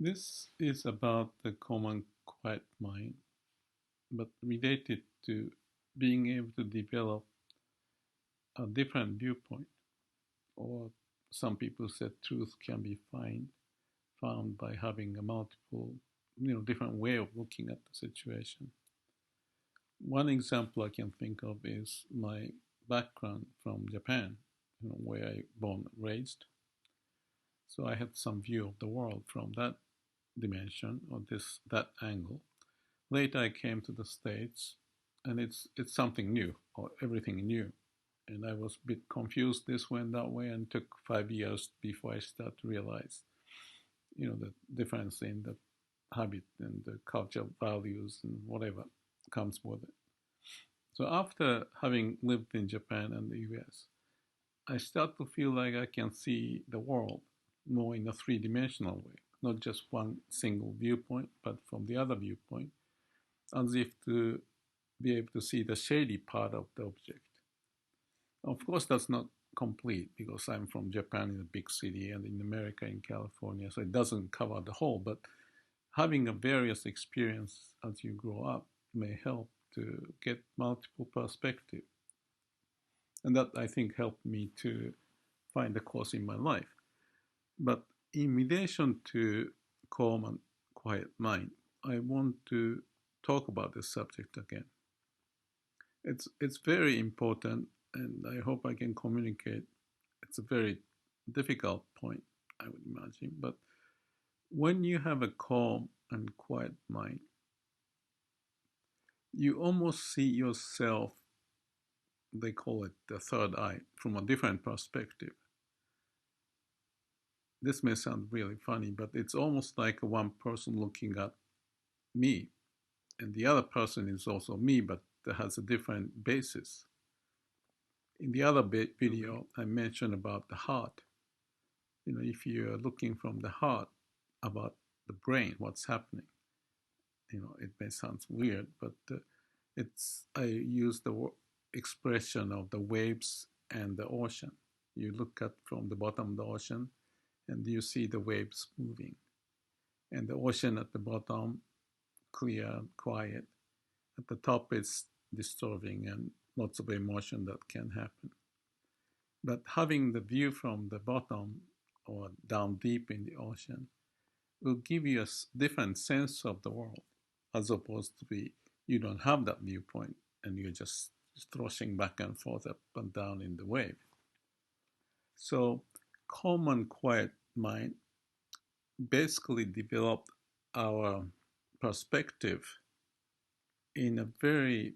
This is about the common quiet mind, but related to being able to develop a different viewpoint, or some people said truth can be found by having a multiple, different way of looking at the situation. One example I can think of is my background from Japan, where I born and raised. So I had some view of the world from that dimension or that angle. Later, I came to the States, and it's something new or everything new, and I was a bit confused this way and that way, and took 5 years before I start to realize, the difference in the habit and the culture values and whatever comes with it. So after having lived in Japan and the US, I start to feel like I can see the world more in a three-dimensional way, not just one single viewpoint, but from the other viewpoint, as if to be able to see the shady part of the object. Of course, that's not complete because I'm from Japan in a big city and in America in California, so it doesn't cover the whole. But having a various experience as you grow up may help to get multiple perspective, and that I think helped me to find a course in my life. But in relation to calm and quiet mind, I want to talk about this subject again. It's very important, and I hope I can communicate. It's a very difficult point, I would imagine. But when you have a calm and quiet mind, you almost see yourself, they call it the third eye, from a different perspective. This may sound really funny, but it's almost like one person looking at me, and the other person is also me, but has a different basis. In the other video, I mentioned about the heart. If you're looking from the heart about the brain, what's happening, it may sound weird, but I use the expression of the waves and the ocean. You look at from the bottom of the ocean, and you see the waves moving, and the ocean at the bottom, clear, quiet. At the top, it's disturbing and lots of emotion that can happen. But having the view from the bottom or down deep in the ocean will give you a different sense of the world, as opposed to you don't have that viewpoint and you're just thrashing back and forth up and down in the wave. So calm and quiet mind basically developed our perspective in a very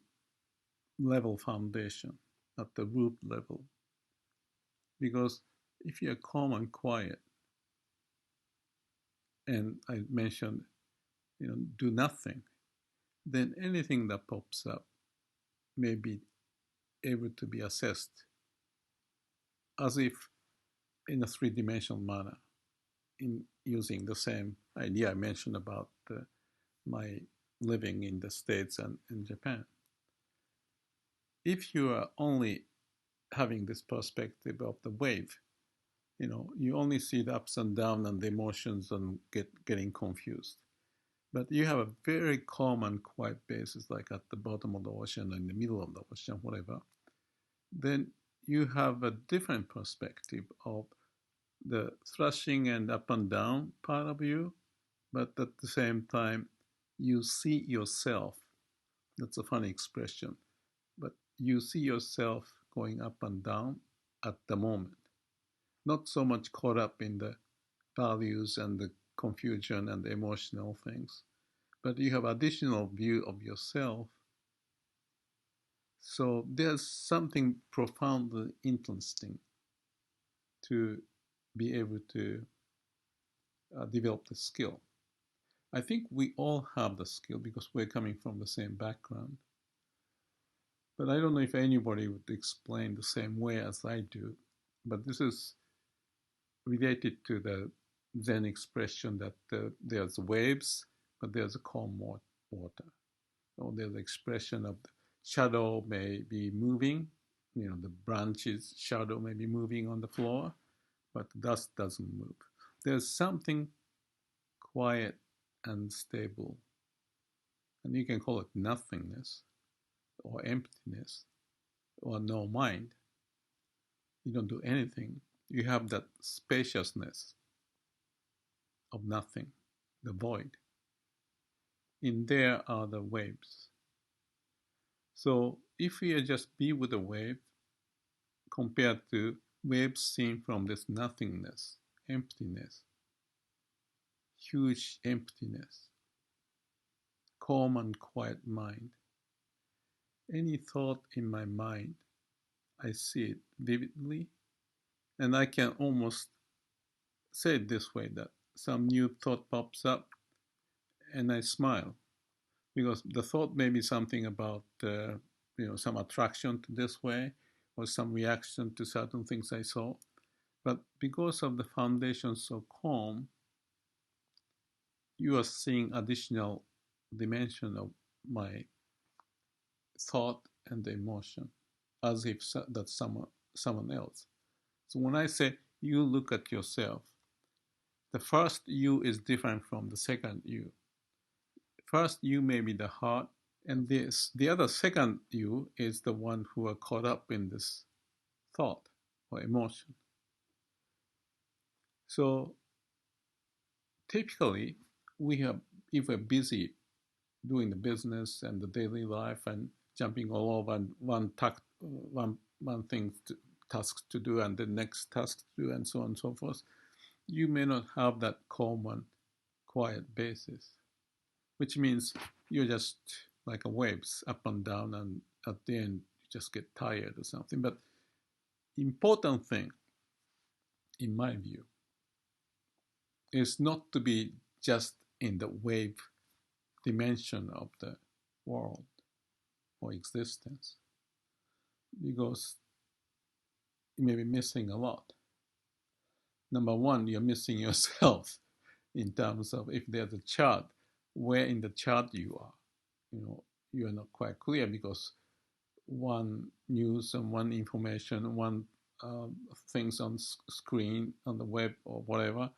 level foundation at the root level. Because if you're calm and quiet, and I mentioned, do nothing, then anything that pops up may be able to be assessed as if in a three-dimensional manner, in using the same idea I mentioned about my living in the States and in Japan. If you are only having this perspective of the wave, you only see the ups and downs and the emotions and getting confused. But you have a very calm and quiet basis, like at the bottom of the ocean, in the middle of the ocean, whatever. Then you have a different perspective of the thrashing and up and down part of you, but at the same time, you see yourself. That's a funny expression, but you see yourself going up and down at the moment. Not so much caught up in the values and the confusion and the emotional things, but you have additional view of yourself. So there's something profoundly interesting to be able to develop the skill. I think we all have the skill because we're coming from the same background. But I don't know if anybody would explain the same way as I do. But this is related to the Zen expression that there's waves, but there's a calm water. Or there's the expression of the shadow may be moving, the branches shadow may be moving on the floor, but dust doesn't move. There's something quiet and stable. And you can call it nothingness or emptiness or no mind. You don't do anything. You have that spaciousness of nothing, the void. In there are the waves. So if we just be with the wave compared to waves seen from this nothingness, emptiness, huge emptiness, calm and quiet mind, any thought in my mind, I see it vividly, and I can almost say it this way, that some new thought pops up and I smile, because the thought may be something about some attraction to this way or some reaction to certain things I saw, but because of the foundation so calm, you are seeing additional dimension of my thought and the emotion, as if that's someone else. So when I say you look at yourself, the first you is different from the second you. First you may be the heart, and the other second you is the one who are caught up in this thought or emotion. So typically, if we're busy doing the business and the daily life and jumping all over and one thing task to do and the next task to do and so on and so forth, you may not have that calm and quiet basis, which means you're just like a waves up and down, and at the end you just get tired or something. But important thing, in my view, is not to be just in the wave dimension of the world or existence, because you may be missing a lot. Number one, you're missing yourself in terms of if there's a chart, where in the chart you are. You are not quite clear, because one news and one information, one things on screen, on the web or whatever,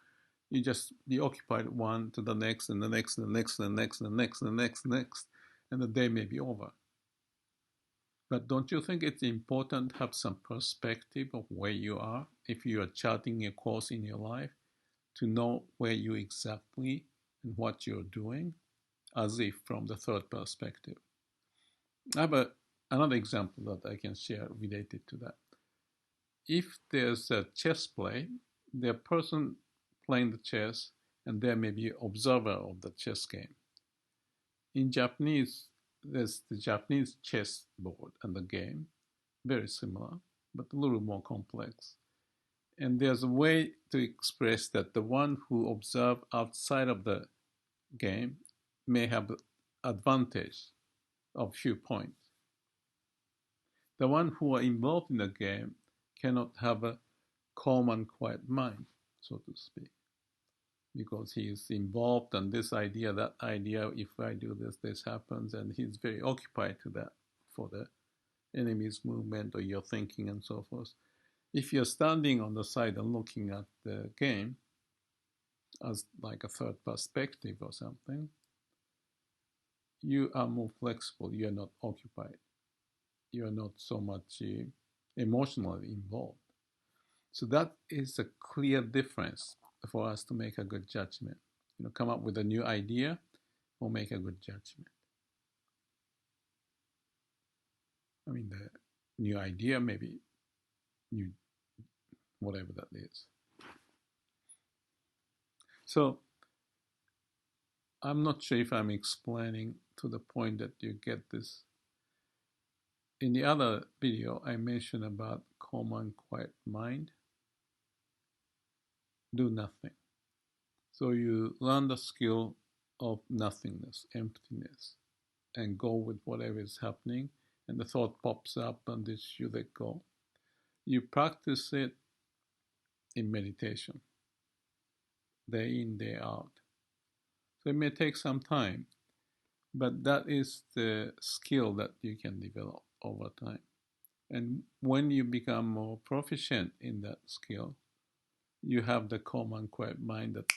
you just be occupied one to the next and the next and the next and the next and the next and the next and the next, and the day may be over. But don't you think it's important to have some perspective of where you are if you are charting a course in your life, to know where you exactly and what you're doing, as if from the third perspective? I have another example that I can share related to that. If there's a chess play, the person playing the chess, and there may be observer of the chess game. In Japanese, there's the Japanese chess board and the game, very similar, but a little more complex. And there's a way to express that the one who observe outside of the game may have advantage of few points. The one who are involved in the game cannot have a calm and quiet mind, so to speak, because he is involved in this idea, that idea, if I do this, this happens, and he's very occupied to that for the enemy's movement or your thinking and so forth. If you're standing on the side and looking at the game as like a third perspective or something, you are more flexible, you are not occupied, you are not so much emotionally involved. So that is a clear difference for us to make a good judgment. Come up with a new idea or make a good judgment. I mean, the new idea, maybe new, whatever that is. So I'm not sure if I'm explaining to the point that you get this. In the other video, I mentioned about calm and quiet mind. Do nothing. So you learn the skill of nothingness, emptiness, and go with whatever is happening, and the thought pops up and this you let go. You practice it in meditation, day in, day out. So it may take some time, but that is the skill that you can develop over time. And when you become more proficient in that skill, you have the calm and quiet mind that,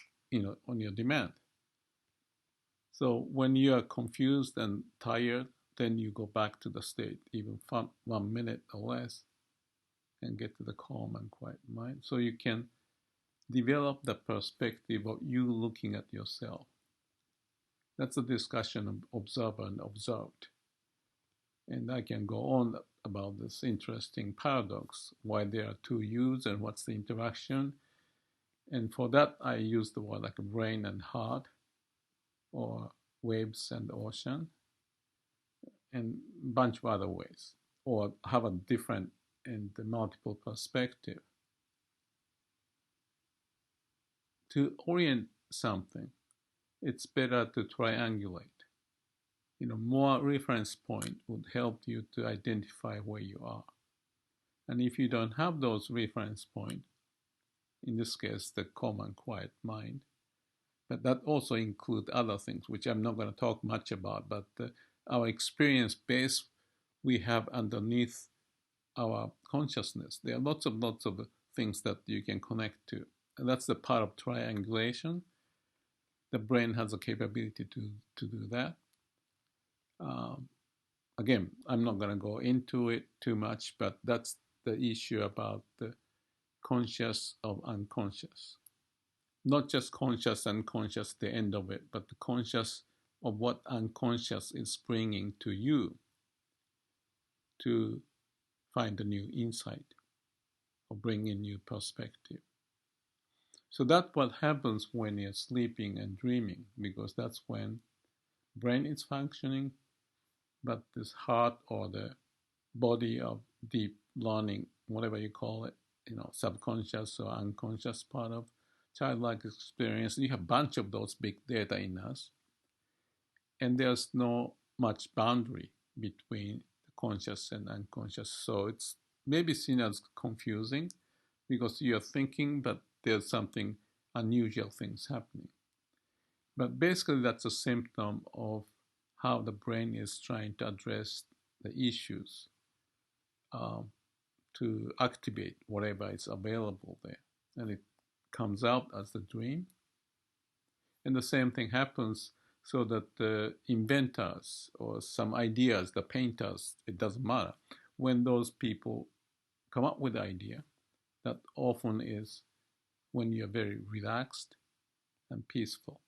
on your demand. So when you are confused and tired, then you go back to the state, even for 1 minute or less, and get to the calm and quiet mind. So you can develop the perspective of you looking at yourself. That's a discussion of observer and observed. And I can go on about this interesting paradox, why there are two yous and what's the interaction. And for that, I use the word like brain and heart, or waves and ocean, and a bunch of other ways, or have a different and multiple perspective. To orient something, it's better to triangulate. More reference point would help you to identify where you are. And if you don't have those reference points, in this case, the calm and quiet mind, but that also includes other things, which I'm not going to talk much about, but our experience base we have underneath our consciousness. There are lots of things that you can connect to. And that's the part of triangulation. The brain has a capability to do that. Again, I'm not going to go into it too much, but that's the issue about the conscious of unconscious. Not just conscious and conscious, the end of it, but the conscious of what unconscious is bringing to you to find a new insight or bring a new perspective. So that's what happens when you're sleeping and dreaming, because that's when brain is functioning, but this heart or the body of deep learning, whatever you call it, subconscious or unconscious part of childlike experience, you have a bunch of those big data in us. And there's no much boundary between the conscious and unconscious. So it's maybe seen as confusing because you're thinking, but there's something unusual things happening. But basically that's a symptom of how the brain is trying to address the issues to activate whatever is available there. And it comes out as the dream. And the same thing happens so that the inventors or some ideas, the painters, it doesn't matter. When those people come up with the idea, that often is when you're very relaxed and peaceful,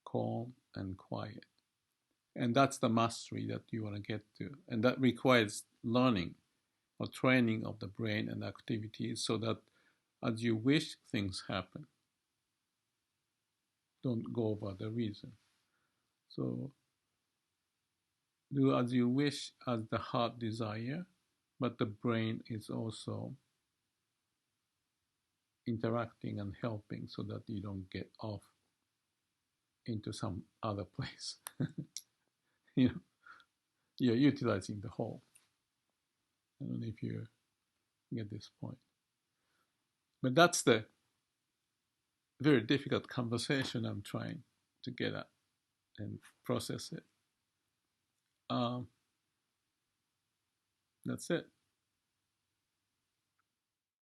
calm and quiet. And that's the mastery that you want to get to. And that requires learning or training of the brain and activities so that as you wish things happen, don't go over the reason. So do as you wish as the heart desire, but the brain is also interacting and helping so that you don't get off into some other place. You're utilizing the whole. I don't know if you get this point. But that's the very difficult conversation I'm trying to get at and process it. That's it.